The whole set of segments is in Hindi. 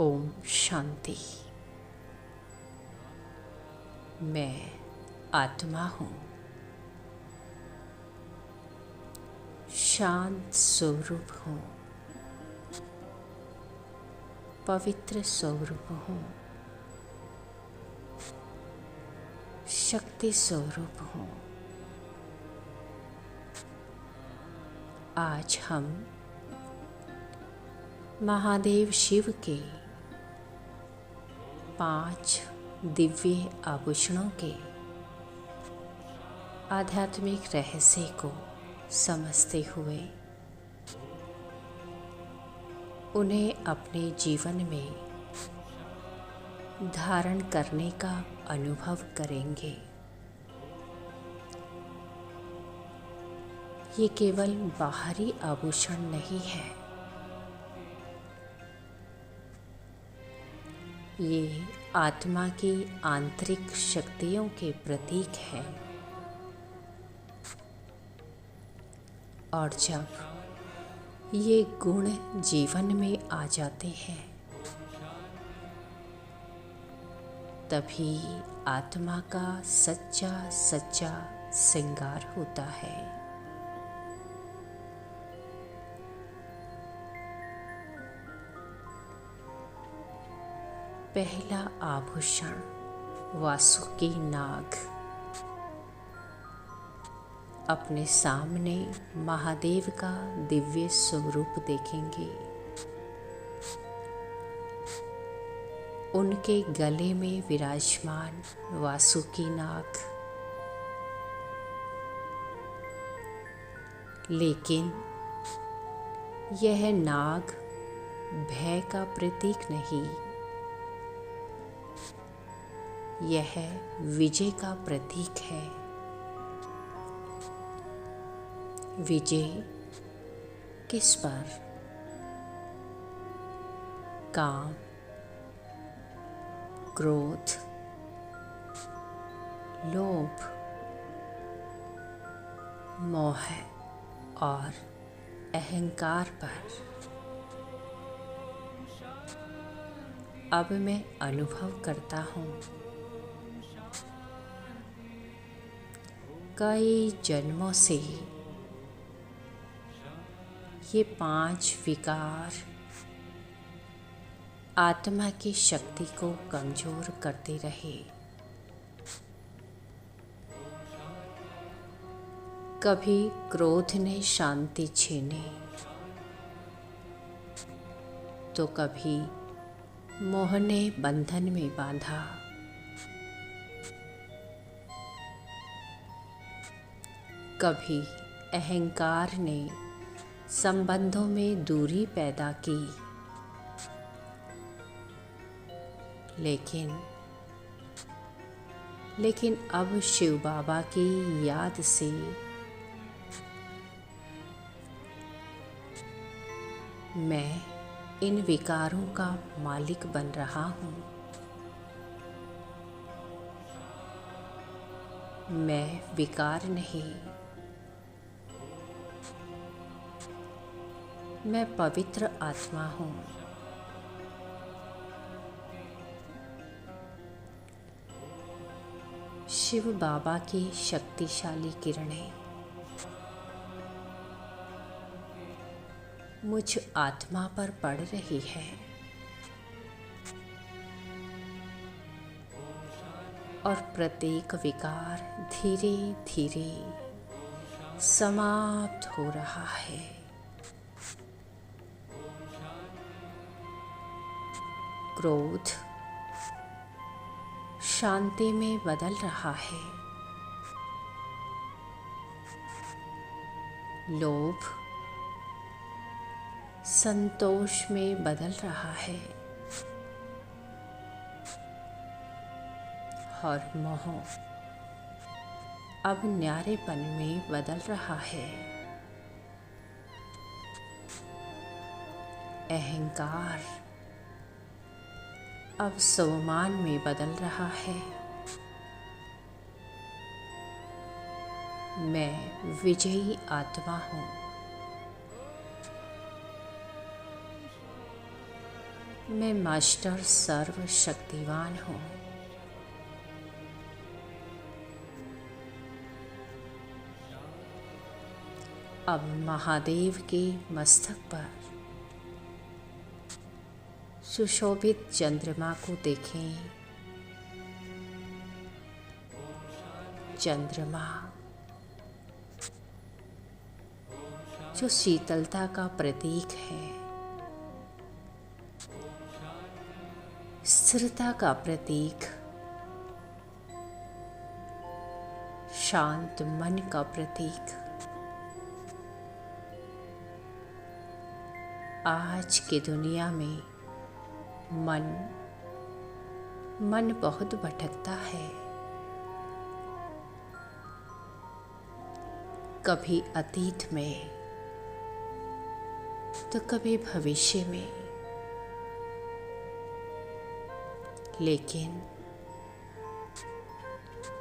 ओम शांति। मैं आत्मा हूँ, शांत स्वरूप हूँ, पवित्र स्वरूप हूँ, शक्ति स्वरूप हूँ। आज हम महादेव शिव के 5 दिव्य आभूषणों के आध्यात्मिक रहस्य को समझते हुए उन्हें अपने जीवन में धारण करने का अनुभव करेंगे। ये केवल बाहरी आभूषण नहीं है, ये आत्मा की आंतरिक शक्तियों के प्रतीक हैं। और जब ये गुण जीवन में आ जाते हैं, तभी आत्मा का सच्चा सच्चा श्रृंगार होता है। पहला आभूषण वासुकी नाग। अपने सामने महादेव का दिव्य स्वरूप देखेंगे। उनके गले में विराजमान वासुकी नाग, लेकिन यह नाग भय का प्रतीक नहीं, यह विजय का प्रतीक है। विजय किस पर? काम, क्रोध, लोभ, मोह और अहंकार पर। अब मैं अनुभव करता हूँ, कई जन्मों से ये 5 विकार आत्मा की शक्ति को कमजोर करते रहे। कभी क्रोध ने शांति छीनी, तो कभी मोह ने बंधन में बांधा। कभी अहंकार ने संबंधों में दूरी पैदा की। लेकिन अब शिव बाबा की याद से मैं इन विकारों का मालिक बन रहा हूँ। मैं विकार नहीं, मैं पवित्र आत्मा हूँ। शिव बाबा की शक्तिशाली किरणें मुझ आत्मा पर पड़ रही है और प्रत्येक विकार धीरे धीरे समाप्त हो रहा है। क्रोध शांति में बदल रहा है। लोभ संतोष में बदल रहा है और मोह अब न्यारेपन में बदल रहा है। अहंकार अब सम्मान में बदल रहा है। मैं विजयी आत्मा हूँ। मैं मास्टर सर्वशक्तिवान हूँ। अब महादेव के मस्तक पर सुशोभित चंद्रमा को देखें। चंद्रमा जो शीतलता का प्रतीक है, स्थिरता का प्रतीक, शांत मन का प्रतीक। आज की दुनिया में मन बहुत भटकता है। कभी अतीत में तो कभी भविष्य में, लेकिन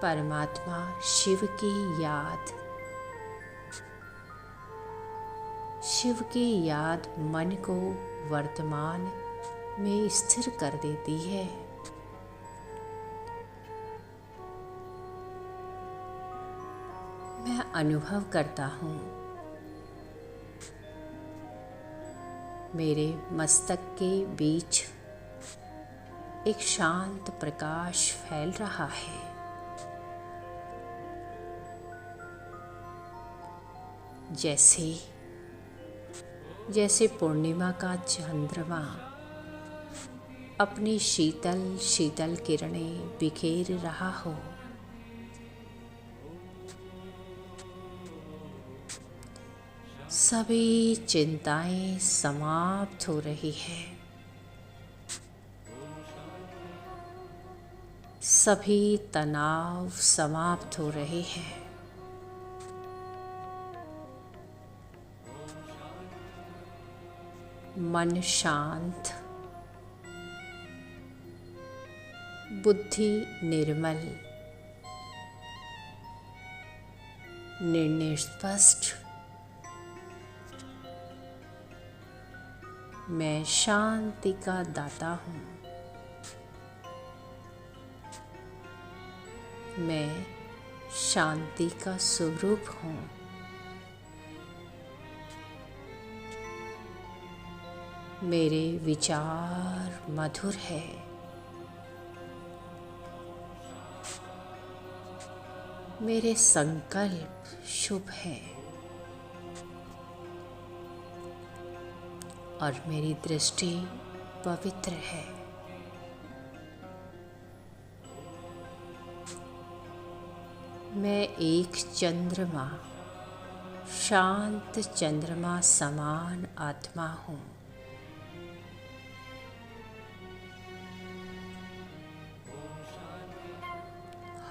परमात्मा शिव की याद मन को वर्तमान में स्थिर कर देती है। मैं अनुभव करता हूँ, मेरे मस्तक के बीच एक शांत प्रकाश फैल रहा है। जैसे पूर्णिमा का चंद्रमा अपनी शीतल शीतल किरणें बिखेर रहा हो। सभी चिंताएं समाप्त हो रही है। सभी तनाव समाप्त हो रहे हैं। मन शांत, बुद्धि निर्मल, निर्णय स्पष्ट। मैं शांति का दाता हूँ। मैं शांति का स्वरूप हूँ। मेरे विचार मधुर है। मेरे संकल्प शुभ है और मेरी दृष्टि पवित्र है। मैं एक चंद्रमा, शांत चंद्रमा समान आत्मा हूँ।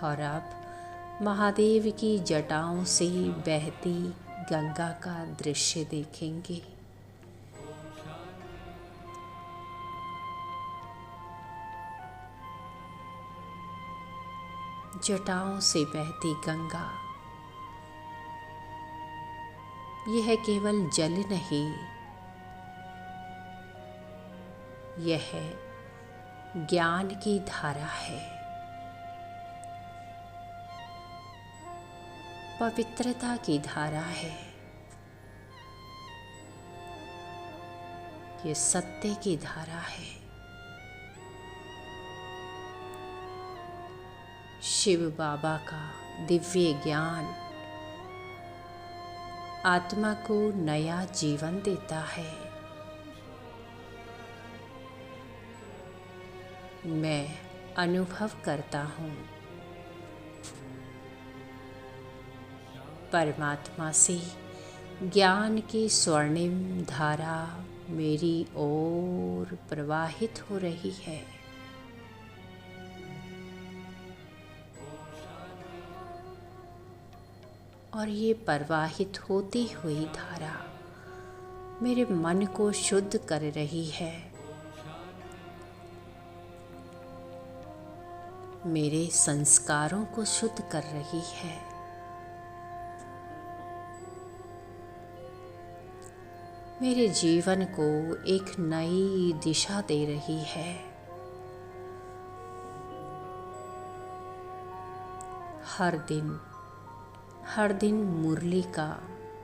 और अब महादेव की जटाओं से बहती गंगा का दृश्य देखेंगे। जटाओं से बहती गंगा, यह केवल जल नहीं, यह ज्ञान की धारा है, पवित्रता की धारा है, ये सत्य की धारा है। शिव बाबा का दिव्य ज्ञान आत्मा को नया जीवन देता है। मैं अनुभव करता हूँ, परमात्मा से ज्ञान की स्वर्णिम धारा मेरी ओर प्रवाहित हो रही है। और ये प्रवाहित होती हुई धारा मेरे मन को शुद्ध कर रही है। मेरे संस्कारों को शुद्ध कर रही है। मेरे जीवन को एक नई दिशा दे रही है। हर दिन मुरली का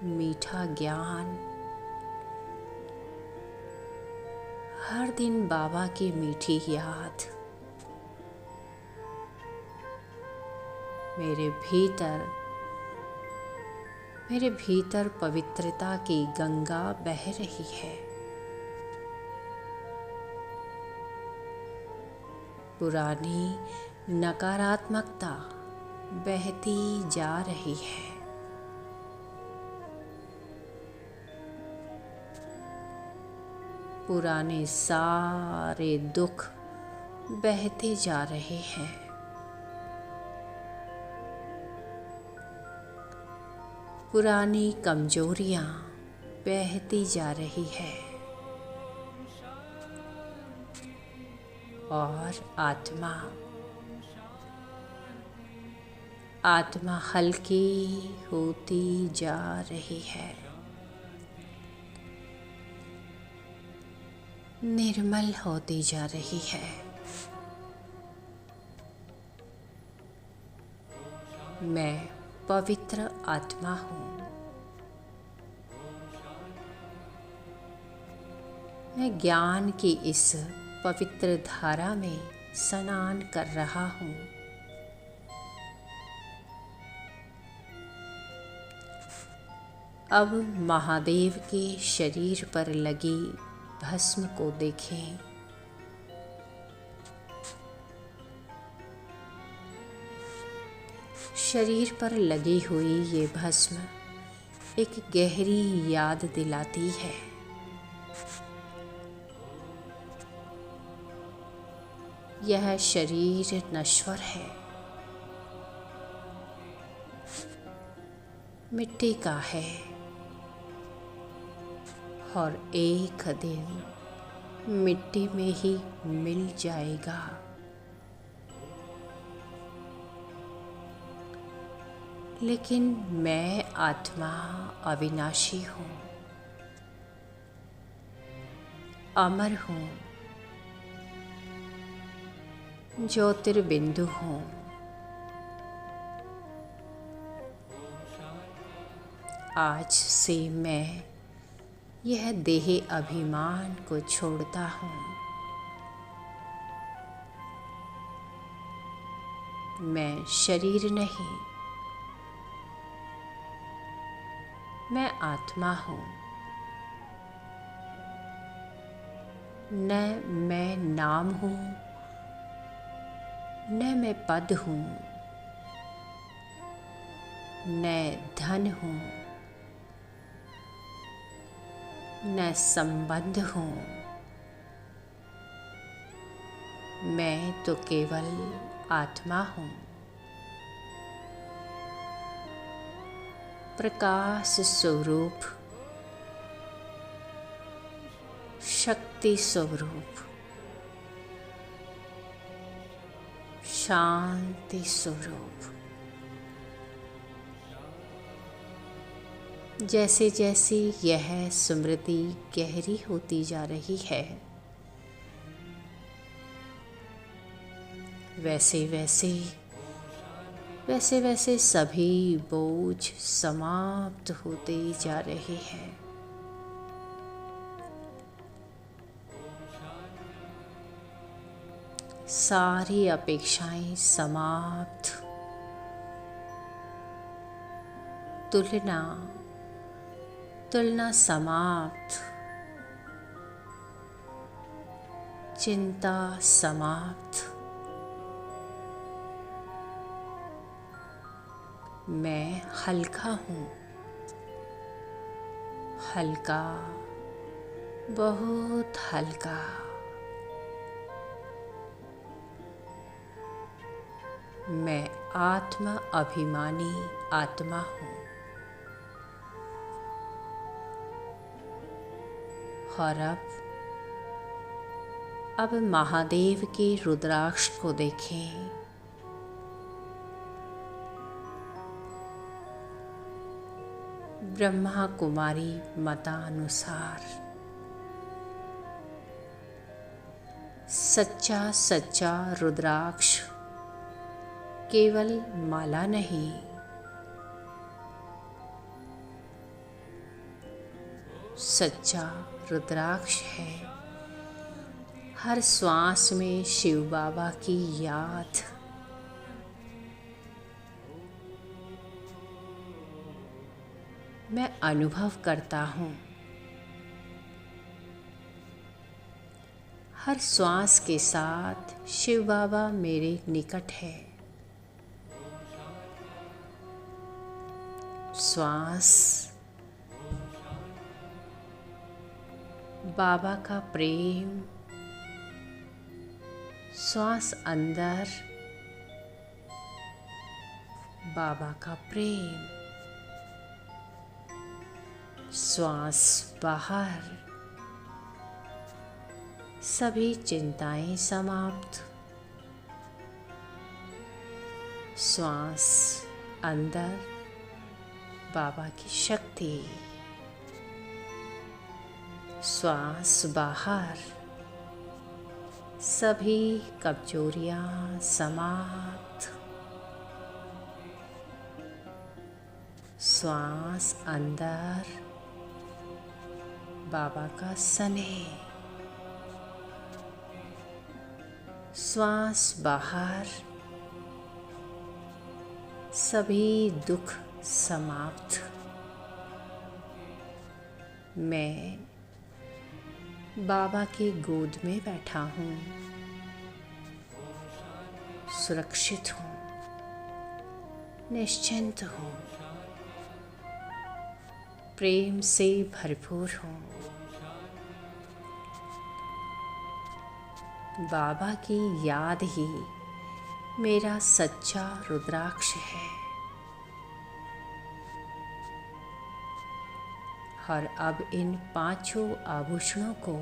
मीठा ज्ञान, हर दिन बाबा की मीठी याद मेरे भीतर पवित्रता की गंगा बह रही है। पुरानी नकारात्मकता बहती जा रही है। पुराने सारे दुख बहते जा रहे हैं। पुरानी कमजोरियां बहती जा रही है और आत्मा हल्की होती जा रही है, निर्मल होती जा रही है। मैं पवित्र आत्मा हूँ। मैं ज्ञान की इस पवित्र धारा में स्नान कर रहा हूँ। अब महादेव के शरीर पर लगी भस्म को देखें। शरीर पर लगी हुई ये भस्म एक गहरी याद दिलाती है। यह शरीर नश्वर है, मिट्टी का है और एक दिन मिट्टी में ही मिल जाएगा। लेकिन मैं आत्मा अविनाशी हूँ, अमर हूँ, ज्योतिर्बिंदु हूँ। आज से मैं यह देह अभिमान को छोड़ता हूँ। मैं शरीर नहीं, मैं आत्मा हूँ। न मैं नाम हूँ, न मैं पद हूँ, न धन हूँ, न संबंध हूँ। मैं तो केवल आत्मा हूँ, प्रकाश स्वरूप, शक्ति स्वरूप, शांति स्वरूप। जैसे जैसे यह स्मृति गहरी होती जा रही है, वैसे वैसे सभी बोझ समाप्त होते जा रहे हैं। सारी अपेक्षाएं समाप्त, तुलना समाप्त, चिंता समाप्त। मैं हल्का हूँ, हल्का, बहुत हल्का। मैं आत्मा अभिमानी आत्मा हूँ और अब महादेव के रुद्राक्ष को देखें। ब्रह्मा कुमारी मतानुसार सच्चा सच्चा रुद्राक्ष केवल माला नहीं, सच्चा रुद्राक्ष है हर श्वास में शिव बाबा की याद। मैं अनुभव करता हूँ हर श्वास के साथ शिव बाबा मेरे निकट है। श्वास बाबा का प्रेम, श्वास अंदर बाबा का प्रेम, श्वास बाहर सभी चिंताएं समाप्त। श्वास अंदर बाबा की शक्ति, श्वास बाहर सभी कमजोरियां समाप्त। श्वास अंदर बाबा का स्नेह, श्वास बाहर सभी दुख समाप्त। मैं बाबा की गोद में बैठा हूँ, सुरक्षित हूँ, निश्चिंत हूँ, प्रेम से भरपूर हूँ। बाबा की याद ही मेरा सच्चा रुद्राक्ष है और अब इन पांचों आभूषणों को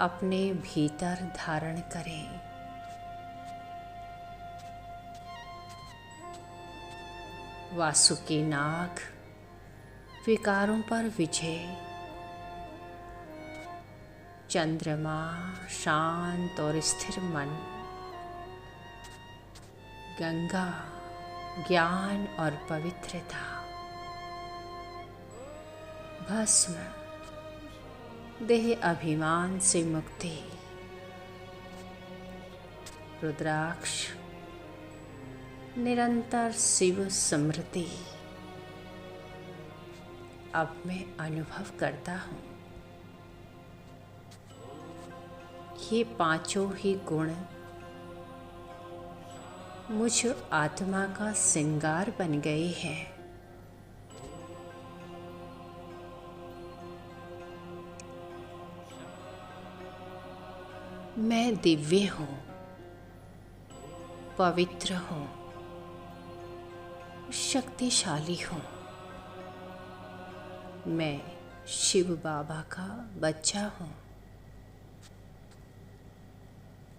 अपने भीतर धारण करें। वासुकी नाग विकारों पर विजय, चंद्रमा शांत और स्थिर मन, गंगा ज्ञान और पवित्रता, भस्म देह अभिमान से मुक्ति, रुद्राक्ष निरंतर शिव स्मृति। अब मैं अनुभव करता हूँ ये पांचों ही गुण मुझ आत्मा का श्रृंगार बन गए हैं। मैं दिव्य हूँ, पवित्र हूँ, शक्तिशाली हूँ। मैं शिव बाबा का बच्चा हूँ,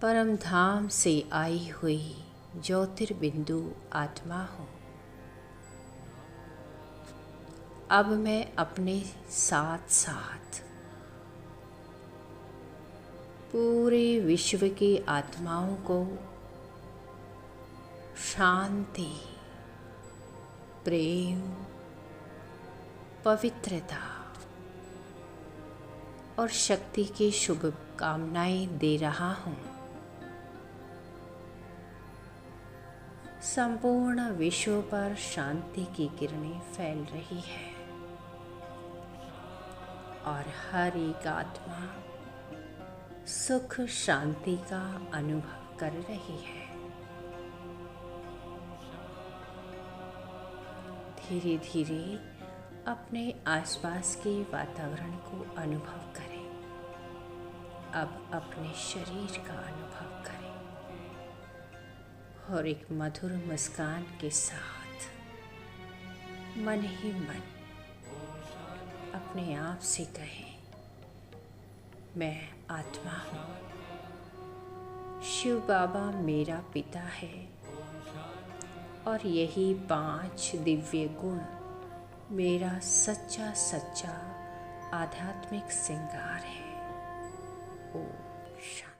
परम धाम से आई हुई ज्योतिर्बिंदु आत्मा हूँ। अब मैं अपने साथ साथ पूरे विश्व की आत्माओं को शांति, प्रेम, पवित्रता और शक्ति की शुभकामनाएं दे रहा हूँ। संपूर्ण विश्व पर शांति की किरणें फैल रही है और हर एक आत्मा सुख शांति का अनुभव कर रही है। धीरे धीरे अपने आसपास के वातावरण को अनुभव करें। अब अपने शरीर का अनुभव करें और एक मधुर मुस्कान के साथ मन ही मन अपने आप से कहें, मैं आत्मा हूँ, शिव बाबा मेरा पिता है और यही 5 दिव्य गुण मेरा सच्चा सच्चा आध्यात्मिक श्रृंगार है। ओम शांति।